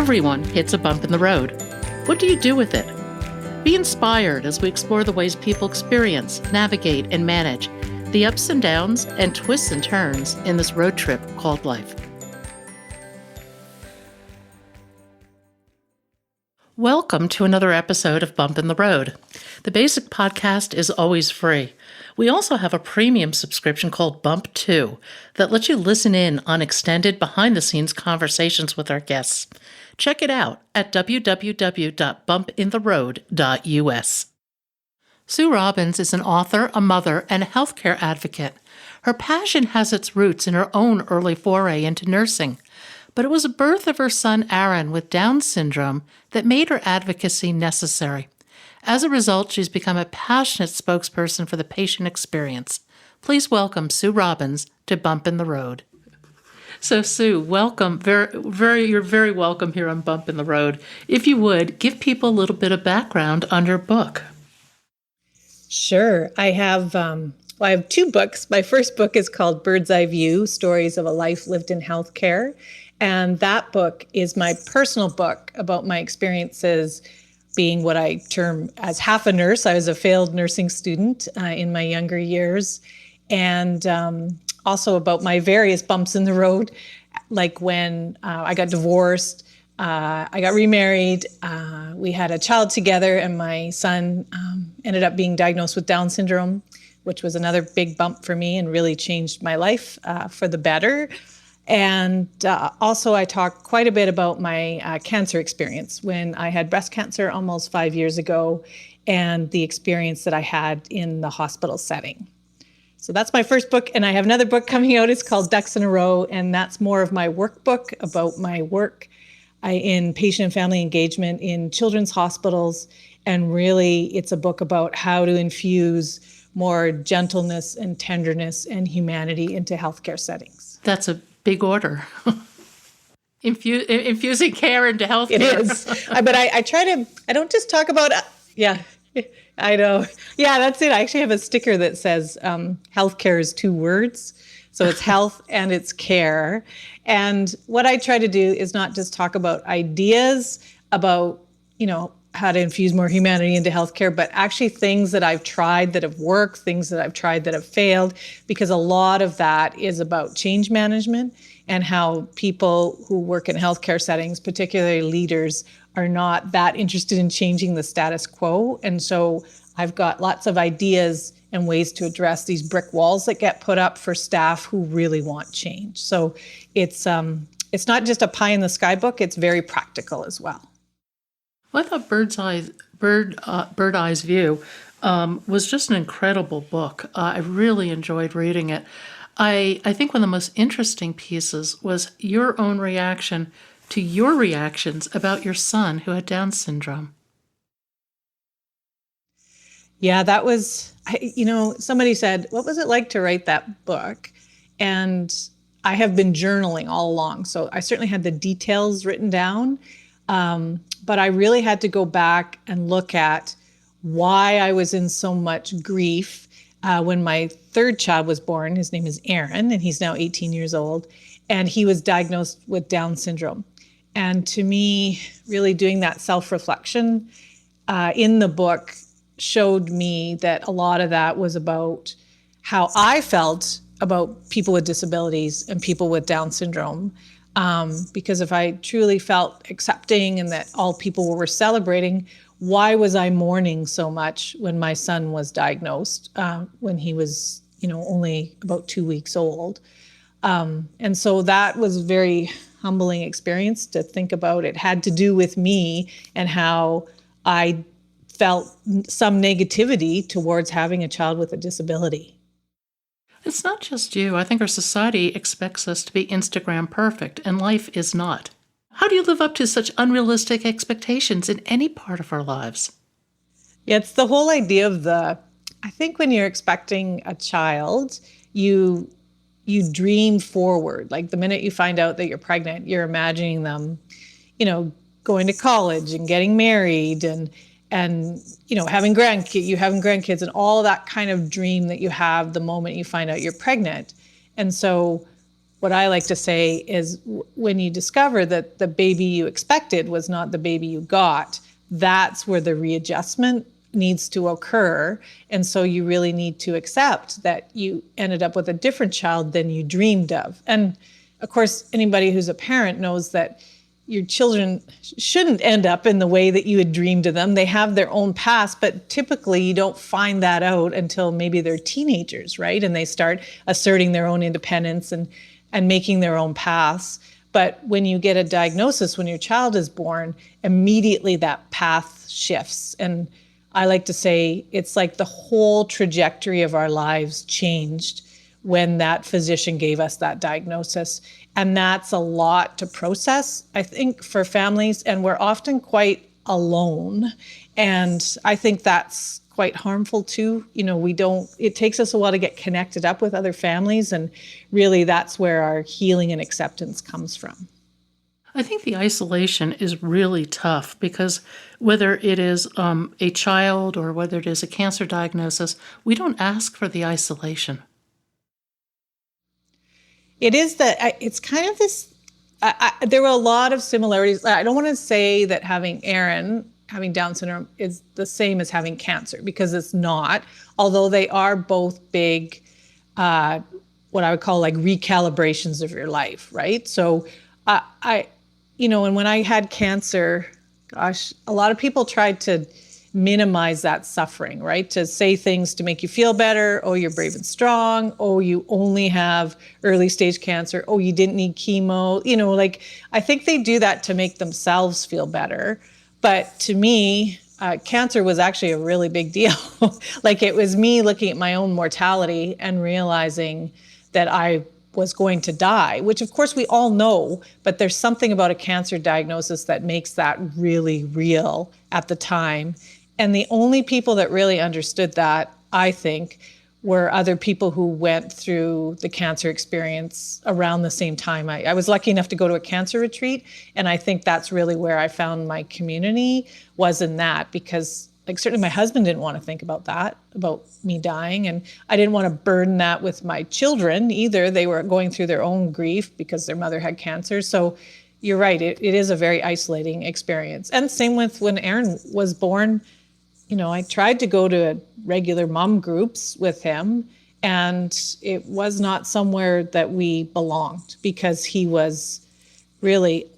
Everyone hits a bump in the road. What do you do with it? Be inspired as we explore the ways people experience, navigate, and manage the ups and downs and twists and turns in this road trip called life. Welcome to another episode of Bump in the Road. The basic podcast is always free. We also have a premium subscription called Bump 2 that lets you listen in on extended behind-the-scenes conversations with our guests. Check it out at www.bumpintheroad.us. Sue Robbins is an author, a mother, and a healthcare advocate. Her passion has its roots in her own early foray into nursing, but it was the birth of her son Aaron with Down syndrome that made her advocacy necessary. As a result, she's become a passionate spokesperson for the patient experience. Please welcome Sue Robbins to Bump in the Road. So Sue, welcome. You're very welcome here on Bump in the Road. If you would, give people a little bit of background on your book. Sure. I have two books. My first book is called Bird's Eye View, Stories of a Life Lived in Healthcare. And that book is my personal book about my experiences being what I term as half a nurse. I was a failed nursing student in my younger years. And also about my various bumps in the road, like when I got divorced, I got remarried, we had a child together, and my son ended up being diagnosed with Down syndrome, which was another big bump for me and really changed my life for the better. And also I talk quite a bit about my cancer experience when I had breast cancer almost 5 years ago and the experience that I had in the hospital setting. So that's my first book, and I have another book coming out. It's called Ducks in a Row, and that's more of my workbook about my work in patient and family engagement in children's hospitals. And really, it's a book about how to infuse more gentleness and tenderness and humanity into healthcare settings. That's a big order. Infusing care into healthcare. It is. But I try to, I don't just talk about, I know. Yeah, that's it. I actually have a sticker that says healthcare is 2 words. So it's health and it's care. And what I try to do is not just talk about ideas about, how to infuse more humanity into healthcare, but actually things that I've tried that have worked, things that I've tried that have failed, because a lot of that is about change management and how people who work in healthcare settings, particularly leaders, are not that interested in changing the status quo. And so I've got lots of ideas and ways to address these brick walls that get put up for staff who really want change. So it's not just a pie in the sky book, it's very practical as well. Well, I thought Bird's Eye's View was just an incredible book. I really enjoyed reading it. I think one of the most interesting pieces was your own reaction to your reactions about your son who had Down syndrome. Yeah, that was, somebody said, what was it like to write that book? And I have been journaling all along. So I certainly had the details written down. But I really had to go back and look at why I was in so much grief when my third child was born. His name is Aaron, and he's now 18 years old. And he was diagnosed with Down syndrome. And to me, really doing that self-reflection in the book showed me that a lot of that was about how I felt about people with disabilities and people with Down syndrome. Because if I truly felt accepting and that all people were celebrating, why was I mourning so much when my son was diagnosed when he was, only about 2 weeks old? And so that was a very humbling experience to think about. It had to do with me and how I felt some negativity towards having a child with a disability. It's not just you. I think our society expects us to be Instagram perfect, and life is not. How do you live up to such unrealistic expectations in any part of our lives? Yeah, it's the whole idea of I think when you're expecting a child, you dream forward. Like the minute you find out that you're pregnant, you're imagining them, going to college and getting married and having grandkids and all that kind of dream that you have the moment you find out you're pregnant. And so what I like to say is when you discover that the baby you expected was not the baby you got, that's where the readjustment needs to occur. And so you really need to accept that you ended up with a different child than you dreamed of. And of course, anybody who's a parent knows that your children shouldn't end up in the way that you had dreamed of them. They have their own past, but typically you don't find that out until maybe they're teenagers, right? And they start asserting their own independence and making their own paths. But when you get a diagnosis, when your child is born, immediately that path shifts. And I like to say it's like the whole trajectory of our lives changed when that physician gave us that diagnosis. And that's a lot to process, I think, for families. And we're often quite alone. And I think that's quite harmful too. It takes us a while to get connected up with other families. And really that's where our healing and acceptance comes from. I think the isolation is really tough because whether it is a child or whether it is a cancer diagnosis, we don't ask for the isolation. It's kind of this, there were a lot of similarities. I don't want to say that having Aaron, having Down syndrome is the same as having cancer, because it's not, although they are both big, what I would call like recalibrations of your life, right? So and when I had cancer, gosh, a lot of people tried to minimize that suffering, right? To say things to make you feel better. Oh, you're brave and strong. Oh, you only have early stage cancer. Oh, you didn't need chemo. I think they do that to make themselves feel better. But to me, cancer was actually a really big deal. Like it was me looking at my own mortality and realizing that I was going to die, which of course we all know, but there's something about a cancer diagnosis that makes that really real at the time. And the only people that really understood that, I think, were other people who went through the cancer experience around the same time. I was lucky enough to go to a cancer retreat, and I think that's really where I found my community, was in that, because certainly my husband didn't want to think about that, about me dying, and I didn't want to burden that with my children either. They were going through their own grief because their mother had cancer. So you're right, it is a very isolating experience. And same with when Aaron was born. I tried to go to regular mom groups with him, and it was not somewhere that we belonged, because he was really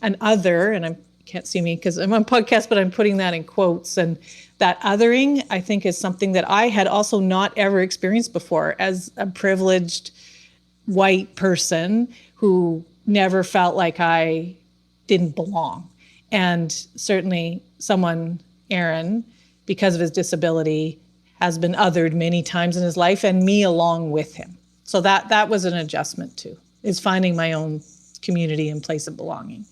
an other, and I can't see me because I'm on podcast, but I'm putting that in quotes. And that othering, I think, is something that I had also not ever experienced before as a privileged white person who never felt like I didn't belong. And certainly Aaron, because of his disability, has been othered many times in his life, and me along with him. So that was an adjustment too, is finding my own community and place of belonging.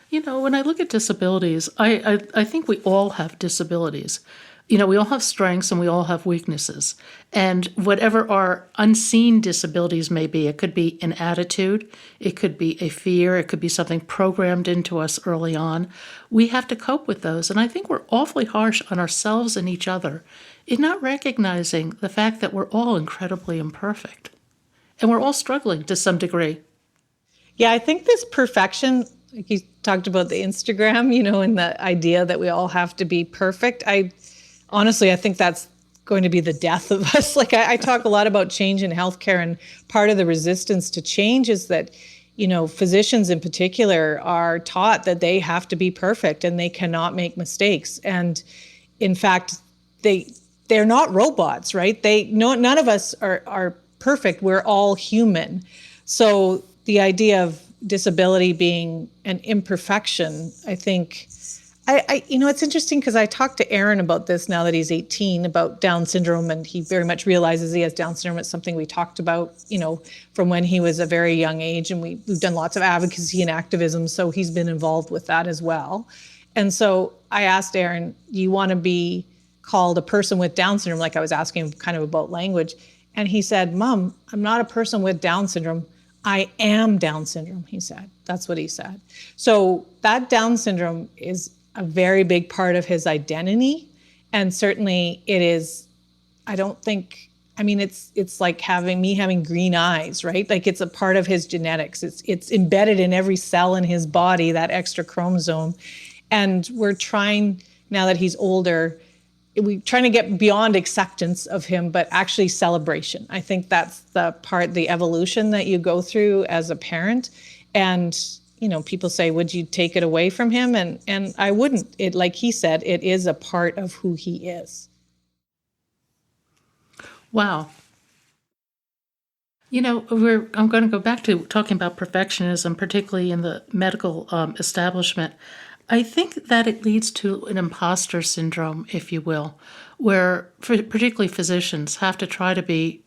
When I look at disabilities, I think we all have disabilities. We all have strengths and we all have weaknesses. And whatever our unseen disabilities may be, it could be an attitude, it could be a fear, it could be something programmed into us early on. We have to cope with those. And I think we're awfully harsh on ourselves and each other in not recognizing the fact that we're all incredibly imperfect. And we're all struggling to some degree. Yeah, I think this perfection, like you talked about the Instagram, and the idea that we all have to be perfect. Honestly, I think that's going to be the death of us. I talk a lot about change in healthcare, and part of the resistance to change is that, physicians in particular are taught that they have to be perfect and they cannot make mistakes. And in fact, they're not robots, right? None of us are perfect. We're all human. So the idea of disability being an imperfection, I think, it's interesting because I talked to Aaron about this now that he's 18, about Down syndrome, and he very much realizes he has Down syndrome. It's something we talked about, from when he was a very young age, and we've done lots of advocacy and activism, so he's been involved with that as well. And so I asked Aaron, do you want to be called a person with Down syndrome? Like I was asking him kind of about language. And he said, Mom, I'm not a person with Down syndrome. I am Down syndrome, he said. That's what he said. So that Down syndrome is a very big part of his identity. And certainly it is, I I mean, it's like having green eyes, right? Like it's a part of his genetics. It's embedded in every cell in his body, that extra chromosome. And we're trying, now that he's older, we're trying to get beyond acceptance of him, but actually celebration. I think that's the evolution that you go through as a parent. And, people say, would you take it away from him? And I wouldn't. It, like he said, it is a part of who he is. Wow. I'm going to go back to talking about perfectionism, particularly in the medical establishment. I think that it leads to an imposter syndrome, if you will, where particularly physicians have to try to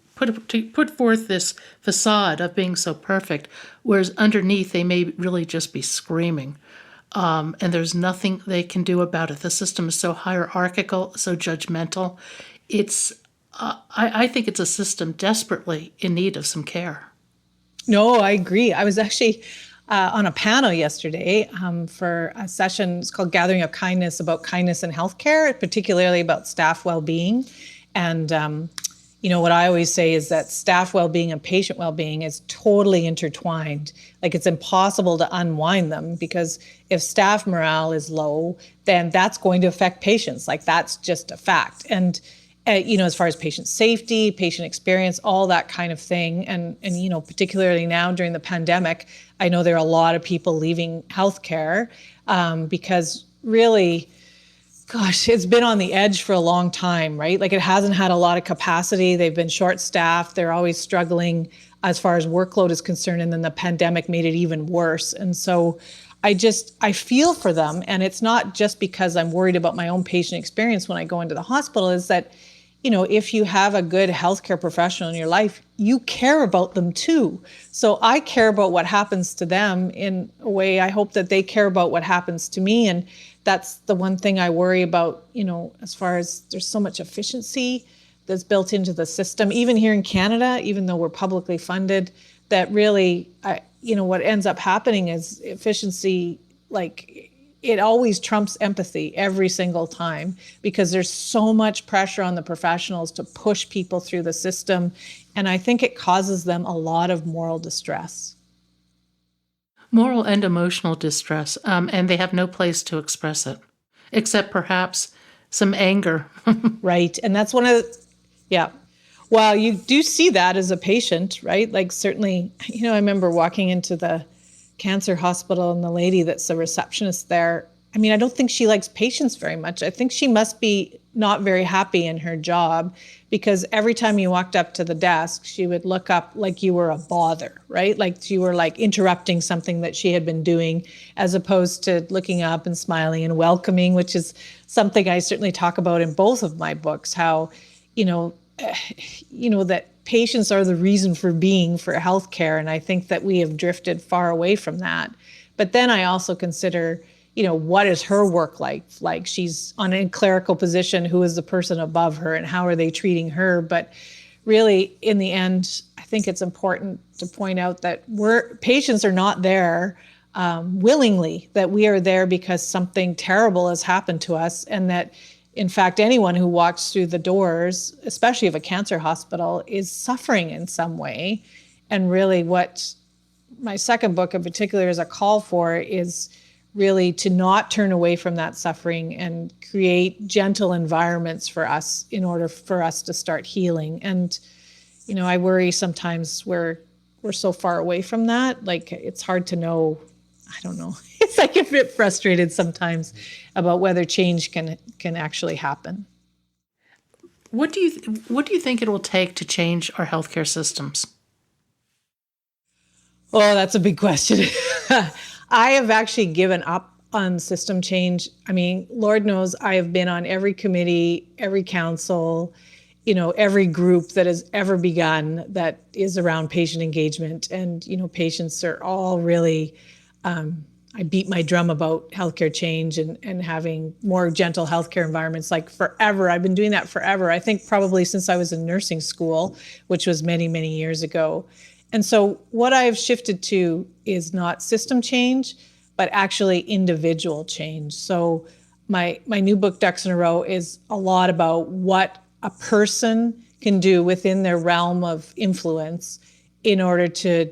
put forth this facade of being so perfect, whereas underneath they may really just be screaming. And there's nothing they can do about it. The system is so hierarchical, so judgmental. I think it's a system desperately in need of some care. No, I agree. I was actually on a panel yesterday for a session. It's called Gathering of Kindness, about kindness in healthcare, particularly about staff well-being. And, what I always say is that staff well-being and patient well-being is totally intertwined. Like it's impossible to unwind them, because if staff morale is low, then that's going to affect patients. Like that's just a fact. And as far as patient safety, patient experience, all that kind of thing. And particularly now during the pandemic, I know there are a lot of people leaving healthcare because really, gosh, it's been on the edge for a long time, right? Like it hasn't had a lot of capacity. They've been short-staffed. They're always struggling as far as workload is concerned. And then the pandemic made it even worse. And so I feel for them. And it's not just because I'm worried about my own patient experience when I go into the hospital, is that if you have a good healthcare professional in your life, you care about them too. So I care about what happens to them in a way. I hope that they care about what happens to me. And that's the one thing I worry about, as far as there's so much efficiency that's built into the system, even here in Canada, even though we're publicly funded, that really, what ends up happening is efficiency, like it always trumps empathy every single time, because there's so much pressure on the professionals to push people through the system. And I think it causes them a lot of moral distress. Moral and emotional distress, and they have no place to express it, except perhaps some anger. Right. And that's one of yeah. Well, you do see that as a patient, right? Like certainly, I remember walking into the cancer hospital, and the lady that's the receptionist there, I mean, I don't think she likes patients very much. I think she must be not very happy in her job, because every time you walked up to the desk, she would look up like you were a bother, right? Like you were like interrupting something that she had been doing, as opposed to looking up and smiling and welcoming, which is something I certainly talk about in both of my books, how, that patients are the reason for being for healthcare. And I think that we have drifted far away from that. But then I also consider, what is her work like? Like she's on a clerical position, who is the person above her and how are they treating her? But really, in the end, I think it's important to point out that patients are not there willingly, that we are there because something terrible has happened to us, and that in fact, anyone who walks through the doors, especially of a cancer hospital, is suffering in some way. And really what my second book in particular is a call for is really to not turn away from that suffering and create gentle environments for us in order for us to start healing. And, I worry sometimes we're so far away from that. Like it's hard to know, I don't know. It's like a bit frustrated sometimes about whether change can actually happen. What do you think it will take to change our healthcare systems? Oh, that's a big question. I have actually given up on system change. I mean, Lord knows I have been on every committee, every council, every group that has ever begun that is around patient engagement. And, patients are all really, I beat my drum about healthcare change and having more gentle healthcare environments like forever. I've been doing that forever. I think probably since I was in nursing school, which was many, many years ago. And so what I've shifted to is not system change, but actually individual change. So my new book, Ducks in a Row, is a lot about what a person can do within their realm of influence in order to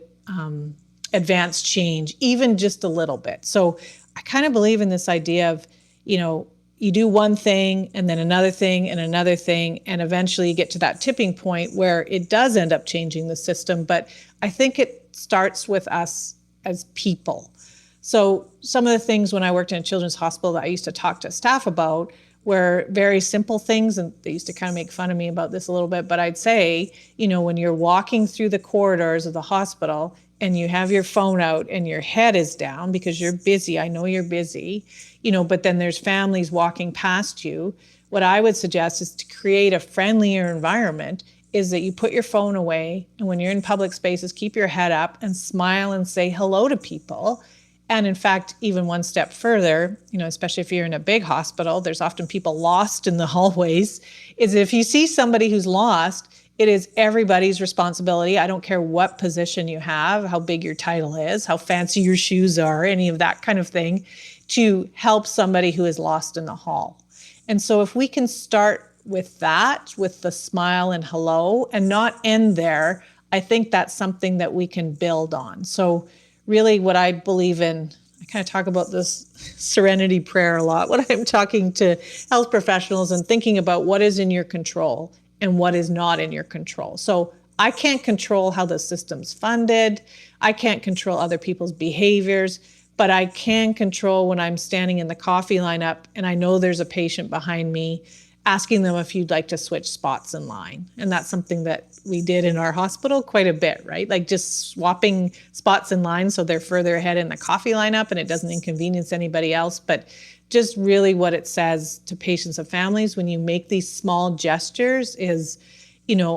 advance change, even just a little bit. So I kind of believe in this idea of, you do one thing and then another thing and another thing, and eventually you get to that tipping point where it does end up changing the system. But I think it starts with us as people. So some of the things when I worked in a children's hospital that I used to talk to staff about were very simple things, and they used to kind of make fun of me about this a little bit, but I'd say, when you're walking through the corridors of the hospital and you have your phone out and your head is down because you're busy, I know you're busy, but then there's families walking past you, what I would suggest is to create a friendlier environment is that you put your phone away, and when you're in public spaces, keep your head up and smile and say hello to people. And in fact, even one step further, especially if you're in a big hospital, there's often people lost in the hallways, is if you see somebody who's lost, it is everybody's responsibility. I don't care what position you have, how big your title is, how fancy your shoes are, any of that kind of thing, to help somebody who is lost in the hall. And so if we can start with that, with the smile and hello, and not end there, I think that's something that we can build on. So really what I believe in, I kind of talk about this serenity prayer a lot when I'm talking to health professionals and thinking about what is in your control and what is not in your control. So I can't control how the system's funded. I can't control other people's behaviors, but I can control when I'm standing in the coffee lineup and I know there's a patient behind me, asking them if you'd like to switch spots in line. And that's something that we did in our hospital quite a bit, right? Like just swapping spots in line so they're further ahead in the coffee lineup and it doesn't inconvenience anybody else. But just really what it says to patients and families when you make these small gestures is,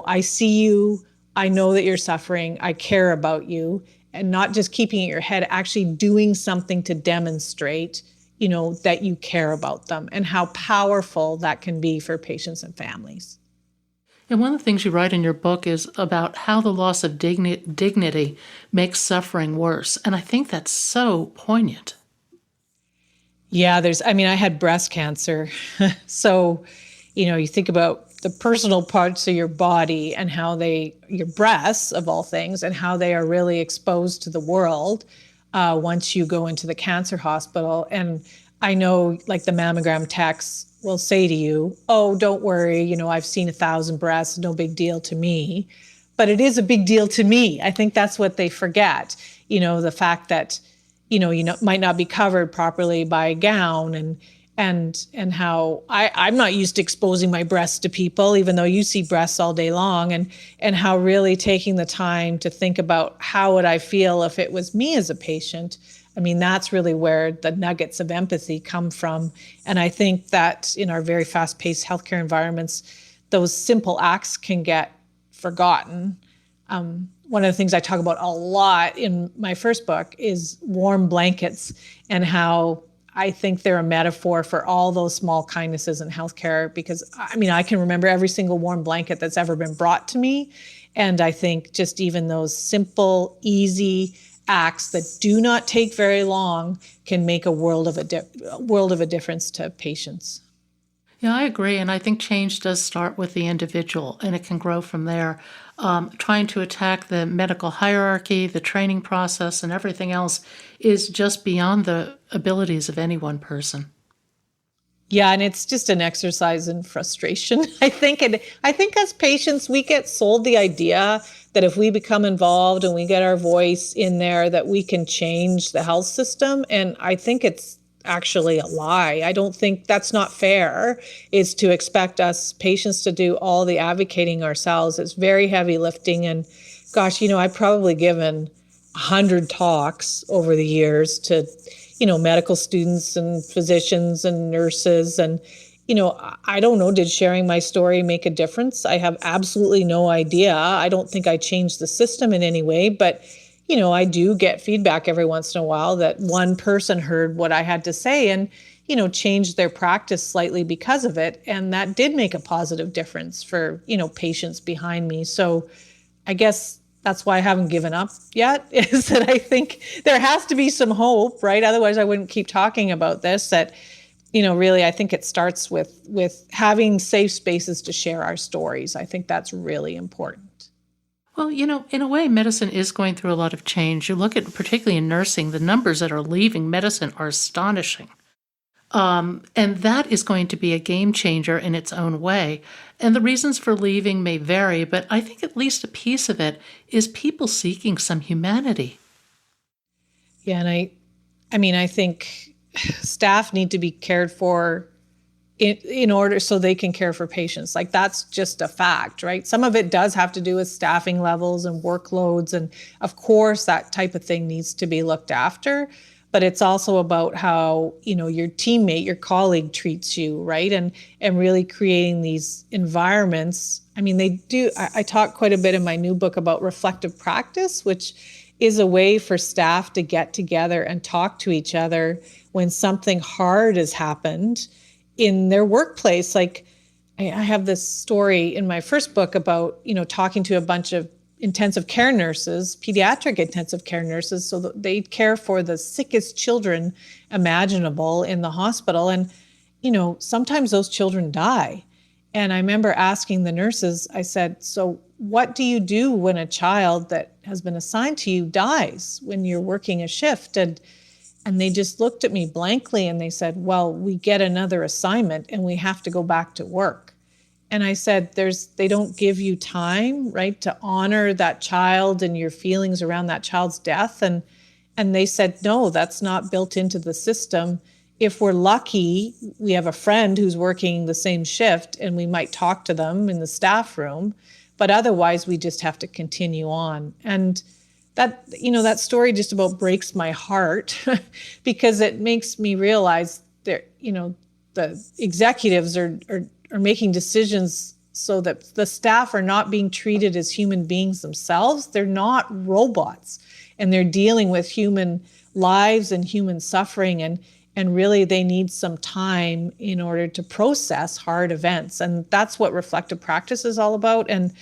I see you, I know that you're suffering, I care about you, and not just keeping it in your head, actually doing something to demonstrate that you care about them and how powerful that can be for patients and families. And one of the things you write in your book is about how the loss of dignity makes suffering worse. And I think that's so poignant. Yeah, I had breast cancer. So, you think about the personal parts of your body and how your breasts of all things, and how they are really exposed to the world once you go into the cancer hospital. And I know like the mammogram techs will say to you, oh, don't worry, I've seen 1,000 breasts, no big deal to me. But it is a big deal to me. I think that's what they forget, the fact that, might not be covered properly by a gown, and how I'm not used to exposing my breasts to people, even though you see breasts all day long, and how really taking the time to think about how would I feel if it was me as a patient. That's really where the nuggets of empathy come from. And I think that in our very fast-paced healthcare environments, those simple acts can get forgotten. One of the things I talk about a lot in my first book is warm blankets, and how I think they're a metaphor for all those small kindnesses in healthcare, because I can remember every single warm blanket that's ever been brought to me. And I think just even those simple, easy acts that do not take very long can make a world of a difference to patients. Yeah, I agree. And I think change does start with the individual, and it can grow from there. Trying to attack the medical hierarchy, the training process, and everything else is just beyond the abilities of any one person. Yeah, and it's just an exercise in frustration, I think. And I think as patients, we get sold the idea that if we become involved and we get our voice in there, that we can change the health system. And I think it's actually a lie. I don't think that's not fair, is to expect us patients to do all the advocating ourselves. It's very heavy lifting. And gosh, I've probably given 100 talks over the years to medical students and physicians and nurses. And, I don't know, did sharing my story make a difference? I have absolutely no idea. I don't think I changed the system in any way, but, I do get feedback every once in a while that one person heard what I had to say and, changed their practice slightly because of it. And that did make a positive difference for, patients behind me. So I guess that's why I haven't given up yet, is that I think there has to be some hope, right? Otherwise I wouldn't keep talking about this, that really, I think it starts with having safe spaces to share our stories. I think that's really important. Well, in a way, medicine is going through a lot of change. You look at, particularly in nursing, the numbers that are leaving medicine are astonishing. And that is going to be a game changer in its own way. And the reasons for leaving may vary, but I think at least a piece of it is people seeking some humanity. Yeah, and I think staff need to be cared for in order so they can care for patients. Like, that's just a fact, right? Some of it does have to do with staffing levels and workloads. And of course, that type of thing needs to be looked after. But it's also about how, your teammate, your colleague treats you, right? And really creating these environments. I mean, they do, I talk quite a bit in my new book about reflective practice, which is a way for staff to get together and talk to each other when something hard has happened in their workplace. Like, I have this story in my first book about, talking to a bunch of intensive care nurses, pediatric intensive care nurses, so that they care for the sickest children imaginable in the hospital. And, sometimes those children die. And I remember asking the nurses, I said, so what do you do when a child that has been assigned to you dies when you're working a shift? And they just looked at me blankly and they said, well, we get another assignment and we have to go back to work. And I said, they don't give you time, right, to honor that child and your feelings around that child's death. And they said, no, that's not built into the system. If we're lucky, we have a friend who's working the same shift and we might talk to them in the staff room, but otherwise we just have to continue on. And that, that story just about breaks my heart because it makes me realize that, the executives are making decisions so that the staff are not being treated as human beings themselves. They're not robots, and they're dealing with human lives and human suffering. And really they need some time in order to process hard events. And that's what reflective practice is all about. And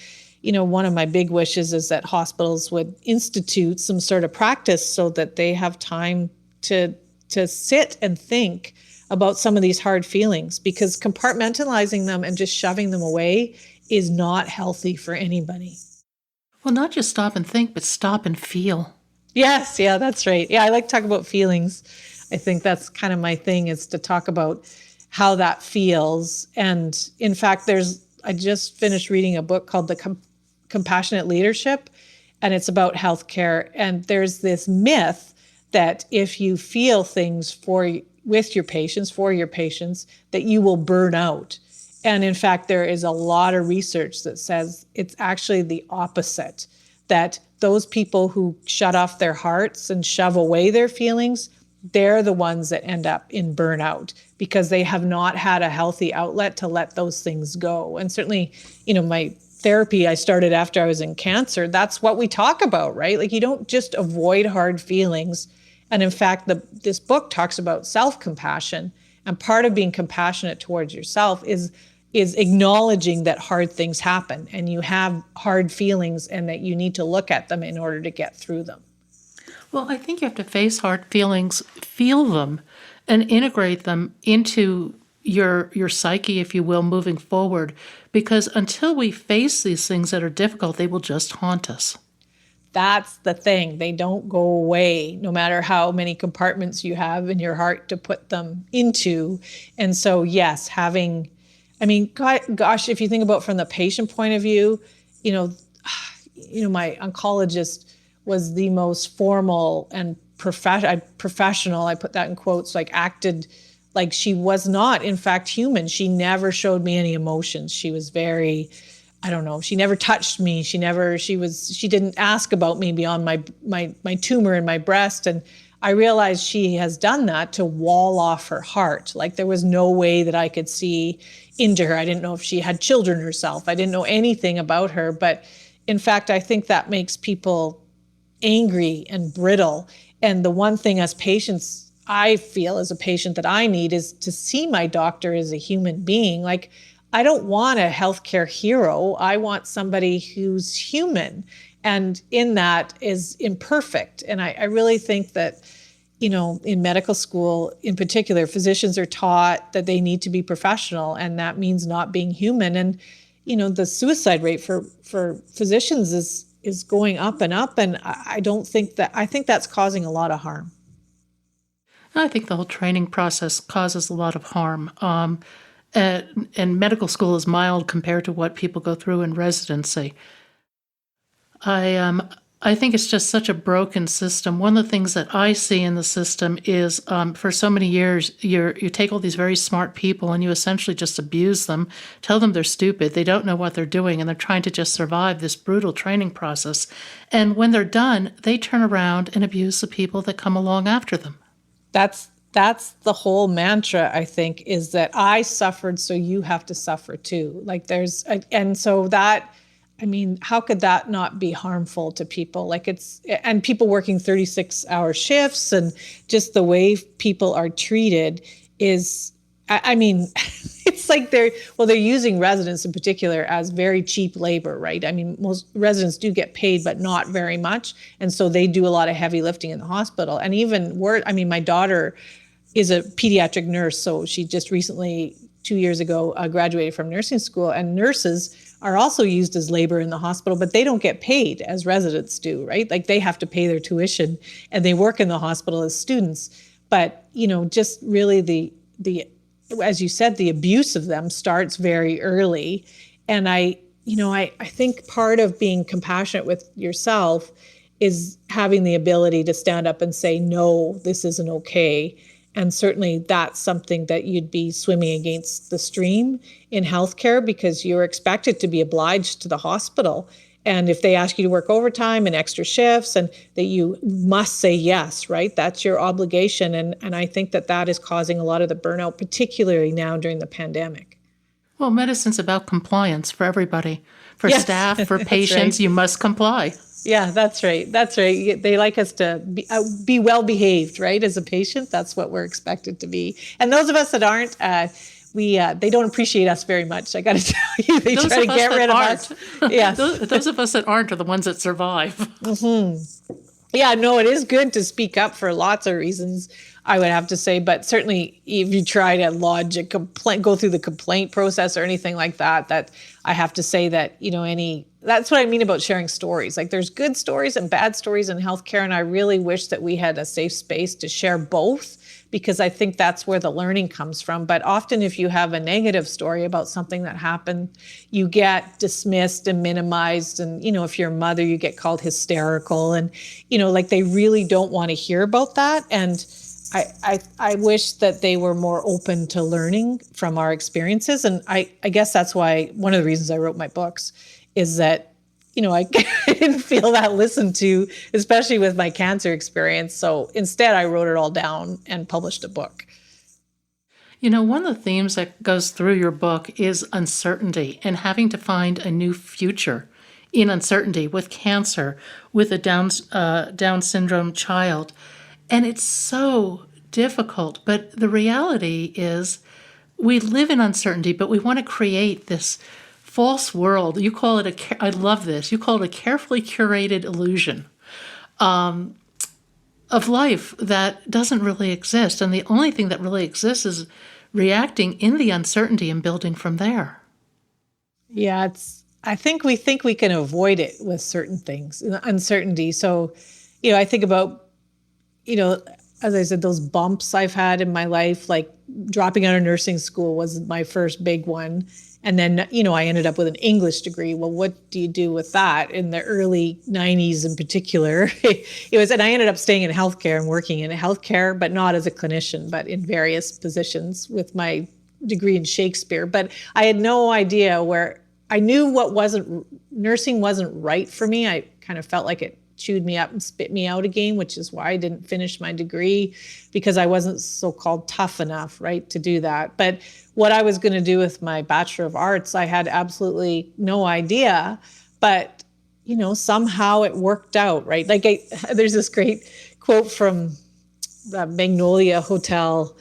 one of my big wishes is that hospitals would institute some sort of practice so that they have time to sit and think about some of these hard feelings, because compartmentalizing them and just shoving them away is not healthy for anybody. Well, not just stop and think, but stop and feel. Yes, yeah, that's right. Yeah, I like to talk about feelings. I think that's kind of my thing, is to talk about how that feels. And in fact, I just finished reading a book called Compassionate Leadership, and it's about healthcare. And there's this myth that if you feel things with your patients, for your patients, that you will burn out. And in fact, there is a lot of research that says it's actually the opposite, that those people who shut off their hearts and shove away their feelings, they're the ones that end up in burnout because they have not had a healthy outlet to let those things go. And certainly, my therapy I started after I was in cancer, that's what we talk about, right? Like, you don't just avoid hard feelings. And in fact, this book talks about self-compassion. And part of being compassionate towards yourself is acknowledging that hard things happen and you have hard feelings and that you need to look at them in order to get through them. Well, I think you have to face hard feelings, feel them, and integrate them into your psyche, if you will, moving forward. Because until we face these things that are difficult, they will just haunt us. That's the thing. They don't go away, no matter how many compartments you have in your heart to put them into. And so, yes, gosh, if you think about from the patient point of view, my oncologist was the most formal and professional, I put that in quotes, like acted like she was not, in fact, human. She never showed me any emotions. She was very, she never touched me. She didn't ask about me beyond my tumor in my breast. And I realized she has done that to wall off her heart. Like, there was no way that I could see into her. I didn't know if she had children herself. I didn't know anything about her. But in fact, I think that makes people angry and brittle. And the one thing as patients, I feel as a patient that I need is to see my doctor as a human being. Like, I don't want a healthcare hero. I want somebody who's human, and in that is imperfect. And I really think that, in medical school in particular, physicians are taught that they need to be professional, and that means not being human. And, the suicide rate for physicians is going up and up. And I think that's causing a lot of harm. I think the whole training process causes a lot of harm. And medical school is mild compared to what people go through in residency. I think it's just such a broken system. One of the things that I see in the system is, for so many years, you take all these very smart people and you essentially just abuse them, tell them they're stupid, they don't know what they're doing, and they're trying to just survive this brutal training process. And when they're done, they turn around and abuse the people that come along after them. That's the whole mantra, I think, is that I suffered, so you have to suffer too. And so that, how could that not be harmful to people? And people working 36-hour shifts, and just the way people are treated is, it's like they're using residents in particular as very cheap labor, right? Most residents do get paid, but not very much. And so they do a lot of heavy lifting in the hospital. And even my daughter is a pediatric nurse. So she just recently, 2 years ago, graduated from nursing school, and nurses are also used as labor in the hospital, but they don't get paid as residents do, right? Like they have to pay their tuition and they work in the hospital as students. But, just really the as you said, the abuse of them starts very early. And I think part of being compassionate with yourself is having the ability to stand up and say, no, this isn't okay. And certainly that's something that you'd be swimming against the stream in healthcare, because you're expected to be obliged to the hospital. And if they ask you to work overtime and extra shifts, and that you must say yes, right? That's your obligation. And I think that is causing a lot of the burnout, particularly now during the pandemic. Well, medicine's about compliance for everybody. For staff, for patients, right. You must comply. Yeah, that's right. That's right. They like us to be well behaved, right? As a patient, that's what we're expected to be. And those of us that aren't, they don't appreciate us very much. I got to tell you, they try to get rid of us. Yeah, those of us that aren't are the ones that survive. Mm-hmm. Yeah, no, it is good to speak up for lots of reasons, I would have to say. But certainly, if you try to lodge a complaint, go through the complaint process or anything like that, that I have to say that that's what I mean about sharing stories. Like there's good stories and bad stories in healthcare, and I really wish that we had a safe space to share both, because I think that's where the learning comes from. But often if you have a negative story about something that happened, you get dismissed and minimized. And, if you're a mother, you get called hysterical, and, they really don't want to hear about that. And I wish that they were more open to learning from our experiences. And I guess that's why one of the reasons I wrote my books is that, I didn't feel that listened to, especially with my cancer experience. So instead, I wrote it all down and published a book. One of the themes that goes through your book is uncertainty and having to find a new future in uncertainty with cancer, with a Down syndrome child. And it's so difficult. But the reality is we live in uncertainty, but we want to create this false world. You call it I love this. You call it a carefully curated illusion of life that doesn't really exist. And the only thing that really exists is reacting in the uncertainty and building from there. Yeah, I think we can avoid it with certain things, uncertainty. So, I think about, as I said, those bumps I've had in my life, like dropping out of nursing school was my first big one. And then, I ended up with an English degree. Well, what do you do with that? In the early 90s in particular, and I ended up staying in healthcare and working in healthcare, but not as a clinician, but in various positions with my degree in Shakespeare. But I had no idea where, I knew nursing wasn't right for me. I kind of felt like it chewed me up and spit me out again, which is why I didn't finish my degree, because I wasn't so-called tough enough, right, to do that. But what I was going to do with my Bachelor of Arts, I had absolutely no idea. But, somehow it worked out, right? Like there's this great quote from the Magnolia Hotel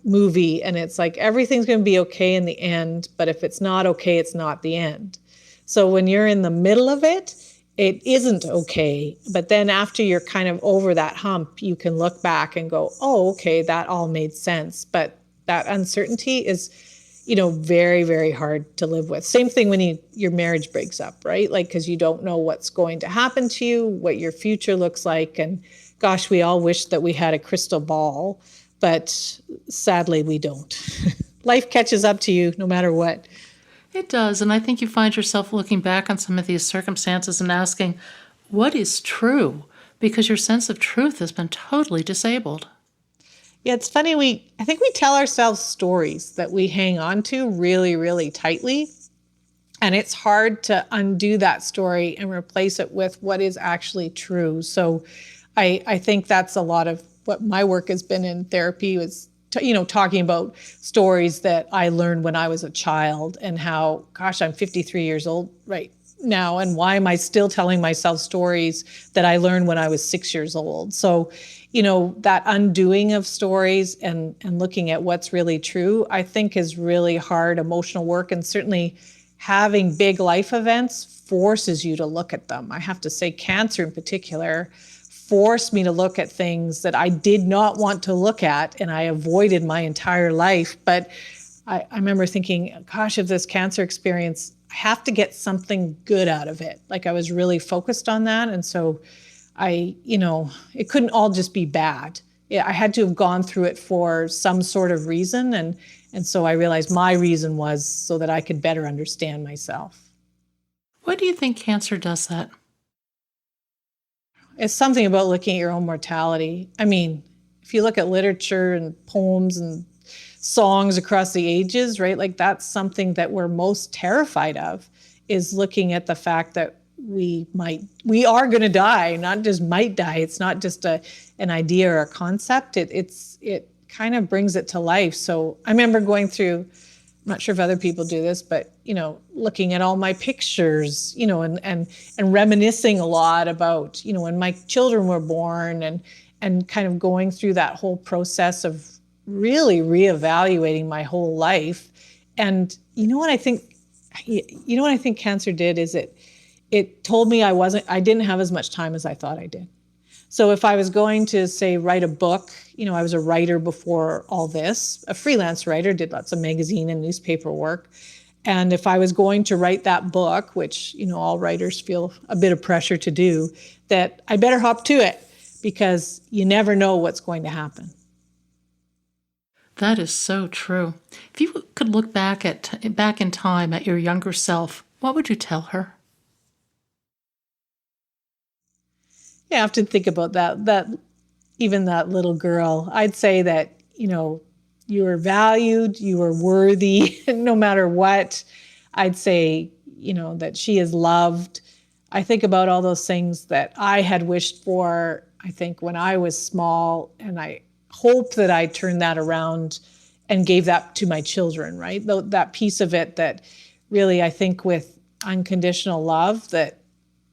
movie, and it's like, everything's going to be okay in the end, but if it's not okay, it's not the end. So when you're in the middle of it, it isn't okay. But then after you're kind of over that hump, you can look back and go, oh, okay, that all made sense. But that uncertainty is, very, very hard to live with. Same thing when your marriage breaks up, right? Like, because you don't know what's going to happen to you, what your future looks like. And gosh, we all wish that we had a crystal ball, but sadly we don't. Life catches up to you no matter what. It does, and I think you find yourself looking back on some of these circumstances and asking, what is true? Because your sense of truth has been totally disabled. Yeah, it's funny. I think we tell ourselves stories that we hang on to really, really tightly. And it's hard to undo that story and replace it with what is actually true. So I think that's a lot of what my work has been in therapy was, talking about stories that I learned when I was a child and how, gosh, I'm 53 years old right now. And why am I still telling myself stories that I learned when I was 6 years old? So, that undoing of stories and looking at what's really true, I think is really hard emotional work. And certainly having big life events forces you to look at them. I have to say cancer in particular forced me to look at things that I did not want to look at and I avoided my entire life. But I remember thinking, gosh, of this cancer experience, I have to get something good out of it. Like I was really focused on that. And so it couldn't all just be bad. I had to have gone through it for some sort of reason. And so I realized my reason was so that I could better understand myself. Why do you think cancer does that? It's something about looking at your own mortality. I mean, if you look at literature and poems and songs across the ages, right? Like that's something that we're most terrified of, is looking at the fact that we are going to die, not just might die. It's not just an idea or a concept. It kind of brings it to life. So I remember going through, I'm not sure if other people do this, but, looking at all my pictures, and reminiscing a lot about, when my children were born and kind of going through that whole process of really reevaluating my whole life. And what I think cancer did is it told me I didn't have as much time as I thought I did. So if I was going to, say, write a book, I was a writer before all this, a freelance writer, did lots of magazine and newspaper work. And if I was going to write that book, which, all writers feel a bit of pressure to do, that I better hop to it because you never know what's going to happen. That is so true. If you could look back in time at your younger self, what would you tell her? Yeah, I have to think about that even that little girl. I'd say that, you were valued, you were worthy, no matter what. I'd say, that she is loved. I think about all those things that I had wished for, I think, when I was small, and I hope that I turned that around and gave that to my children, right? That piece of it that really, I think with unconditional love, that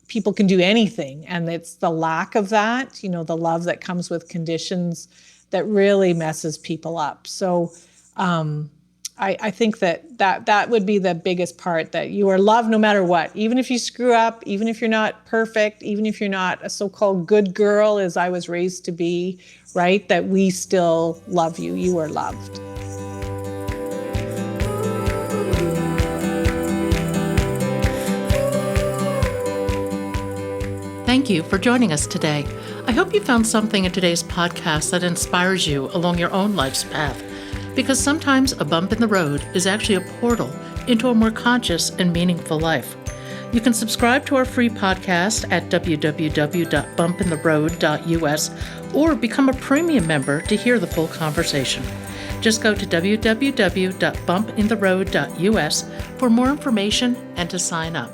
people can do anything. And it's the lack of that, the love that comes with conditions that really messes people up. So I think that would be the biggest part, that you are loved no matter what, even if you screw up, even if you're not perfect, even if you're not a so-called good girl as I was raised to be, right? That we still love you. You are loved. Thank you for joining us today. I hope you found something in today's podcast that inspires you along your own life's path, because sometimes a bump in the road is actually a portal into a more conscious and meaningful life. You can subscribe to our free podcast at www.bumpintheroad.us or become a premium member to hear the full conversation. Just go to www.bumpintheroad.us for more information and to sign up.